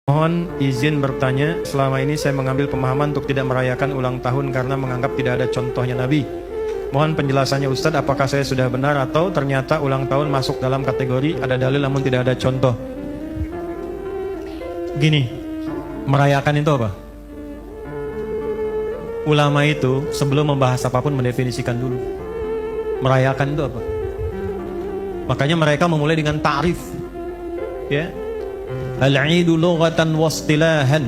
Mohon izin bertanya, selama ini saya mengambil pemahaman untuk tidak merayakan ulang tahun karena menganggap tidak ada contohnya Nabi. Mohon penjelasannya Ustadz, apakah saya sudah benar atau ternyata ulang tahun masuk dalam kategori ada dalil namun tidak ada contoh. Gini, merayakan itu apa? Ulama itu sebelum membahas apapun mendefinisikan dulu. Merayakan itu apa? Makanya mereka memulai dengan ta'rif. Ya. Al-'idu lughatan wastilahan.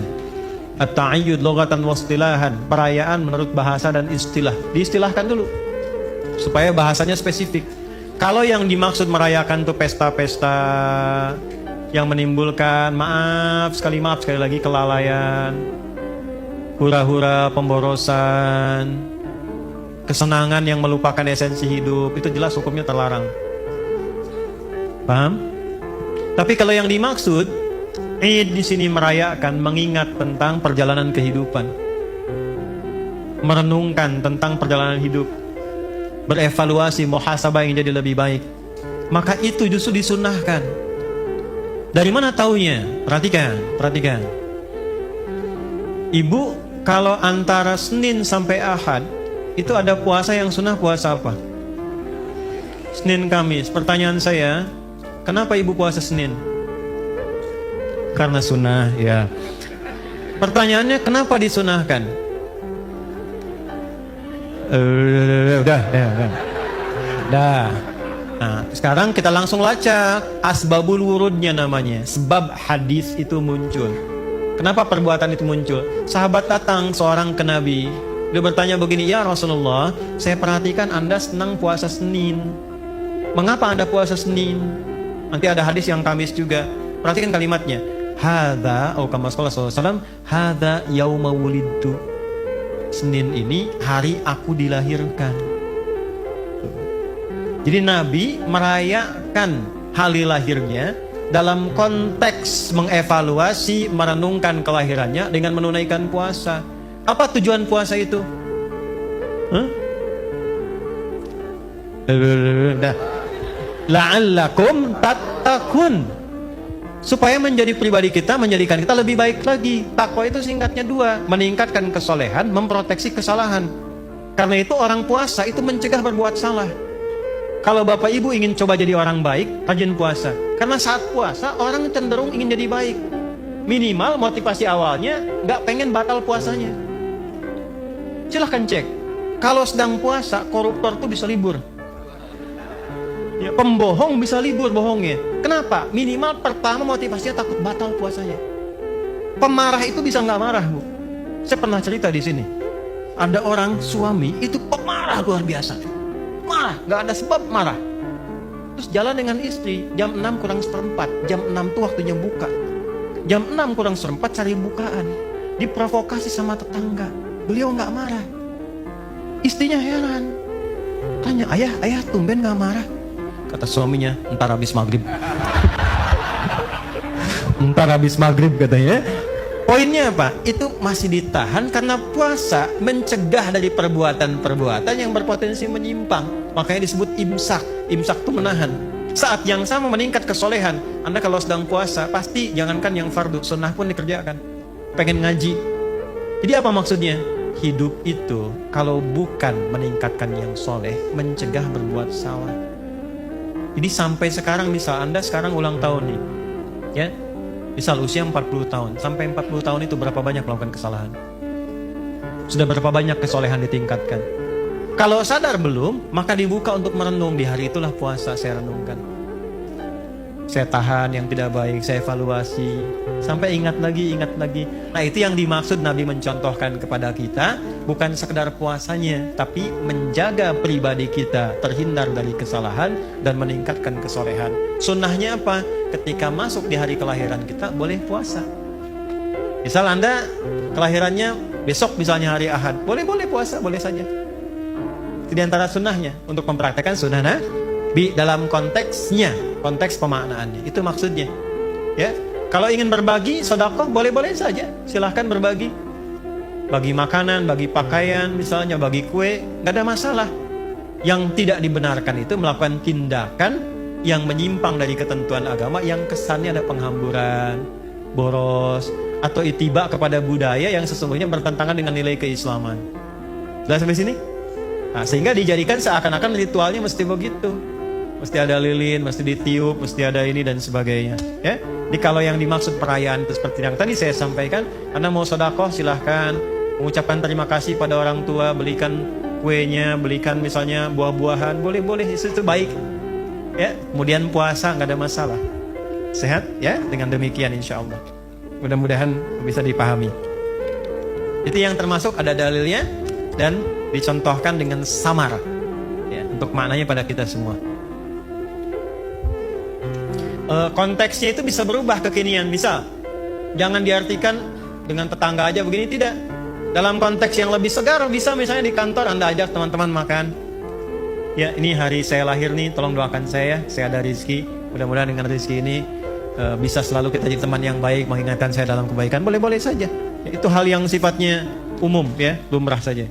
At-ta'ayyud lughatan wastilahan. Perayaan menurut bahasa dan istilah. Diistilahkan dulu supaya bahasanya spesifik. Kalau yang dimaksud merayakan itu pesta-pesta yang menimbulkan maaf sekali lagi kelalaian, hura-hura pemborosan, kesenangan yang melupakan esensi hidup, itu jelas hukumnya terlarang. Paham? Tapi kalau yang dimaksud Id di sini merayakan, mengingat tentang perjalanan kehidupan, merenungkan tentang perjalanan hidup, berevaluasi, muhasabah yang jadi lebih baik, maka itu justru disunnahkan. Dari mana taunya? Perhatikan. Ibu, kalau antara Senin sampai Ahad itu ada puasa yang sunnah, puasa apa? Senin Kamis. Pertanyaan saya, kenapa ibu puasa Senin? Karena sunnah, ya. Pertanyaannya, kenapa disunahkan? Udah. Nah, sekarang kita langsung lacak asbabul wurudnya namanya. Sebab hadis itu muncul. Kenapa perbuatan itu muncul? Sahabat datang seorang ke Nabi. Dia bertanya begini, ya Rasulullah, saya perhatikan Anda senang puasa Senin. Mengapa Anda puasa Senin? Nanti ada hadis yang Kamis juga. Perhatikan kalimatnya. Hadza, kama qala sallallahu alaihi wasallam, hadza yauma wulidtu. Senin ini hari aku dilahirkan. Jadi Nabi merayakan hari lahirnya dalam konteks mengevaluasi, merenungkan kelahirannya dengan menunaikan puasa. Apa tujuan puasa itu? La'allakum tattaqun. Supaya menjadi pribadi kita, menjadikan kita lebih baik lagi. Takwa itu singkatnya dua, meningkatkan kesolehan, memproteksi kesalahan. Karena itu orang puasa itu mencegah berbuat salah. Kalau bapak ibu ingin coba jadi orang baik, rajin puasa. Karena saat puasa orang cenderung ingin jadi baik. Minimal motivasi awalnya nggak pengen batal puasanya. Silahkan cek. Kalau sedang puasa, koruptor tuh bisa libur. Ya, pembohong bisa libur bohongnya. Kenapa? Minimal pertama motivasinya takut batal puasanya. Pemarah itu bisa nggak marah, Bu. Saya pernah cerita di sini. Ada orang suami itu pemarah luar biasa. Marah, nggak ada sebab marah. Terus jalan dengan istri, jam 6 kurang seperempat. Jam 6 tuh waktunya buka. Jam 6 kurang seperempat cari bukaan. Diprovokasi sama tetangga. Beliau nggak marah. Istrinya heran. Tanya, ayah tumben nggak marah? Kata suaminya, entar habis maghrib. Entar habis maghrib katanya. Poinnya apa? Itu masih ditahan karena puasa mencegah dari perbuatan-perbuatan yang berpotensi menyimpang. Makanya disebut imsak. Imsak itu menahan. Saat yang sama meningkat kesolehan. Anda kalau sedang puasa, pasti jangankan yang fardu, sunnah pun dikerjakan. Pengen ngaji. Jadi apa maksudnya? Hidup itu kalau bukan meningkatkan yang soleh, mencegah berbuat salah. Jadi sampai sekarang, misal Anda sekarang ulang tahun nih, ya, misal usia 40 tahun, sampai 40 tahun itu berapa banyak melakukan kesalahan? Sudah berapa banyak kesolehan ditingkatkan? Kalau sadar belum, maka dibuka untuk merenung. Di hari itulah puasa saya renungkan. Saya tahan yang tidak baik, saya evaluasi, sampai ingat lagi. Nah, itu yang dimaksud Nabi mencontohkan kepada kita, bukan sekedar puasanya, tapi menjaga pribadi kita terhindar dari kesalahan dan meningkatkan kesolehan. Sunnahnya apa? Ketika masuk di hari kelahiran kita, boleh puasa. Misal Anda kelahirannya besok, misalnya hari Ahad, boleh puasa, boleh saja. Itu di antara sunnahnya, untuk mempraktekkan sunnah Nabi dalam konteksnya, konteks pemaknaannya. Itu maksudnya. Ya, kalau ingin berbagi sedekah, boleh-boleh saja. Silahkan berbagi. Bagi makanan, bagi pakaian, misalnya bagi kue, nggak ada masalah. Yang tidak dibenarkan itu melakukan tindakan yang menyimpang dari ketentuan agama, yang kesannya ada penghamburan, boros, atau itiba kepada budaya yang sesungguhnya bertentangan dengan nilai keislaman. Sudah sampai sini? Nah, sehingga dijadikan seakan-akan ritualnya mesti begitu. Mesti ada lilin, mesti ditiup, mesti ada ini dan sebagainya. Ya, jadi kalau yang dimaksud perayaan itu seperti yang tadi saya sampaikan, Anda mau sedekah silahkan, mengucapkan terima kasih pada orang tua, belikan kuenya, belikan misalnya buah-buahan, boleh-boleh, itu baik. Ya, kemudian puasa nggak ada masalah. Sehat ya, dengan demikian insya Allah. Mudah-mudahan bisa dipahami. Itu yang termasuk ada dalilnya dan dicontohkan dengan samar ya, untuk maknanya pada kita semua. Konteksnya itu bisa berubah kekinian, bisa. Jangan diartikan dengan tetangga aja begini, tidak. Dalam konteks yang lebih segar, bisa misalnya di kantor Anda ajak teman-teman makan. Ya, ini hari saya lahir nih, tolong doakan saya ada rezeki. Mudah-mudahan dengan rezeki ini bisa selalu kita jadi teman yang baik, mengingatkan saya dalam kebaikan. Boleh-boleh saja. Ya, itu hal yang sifatnya umum ya, lumrah saja.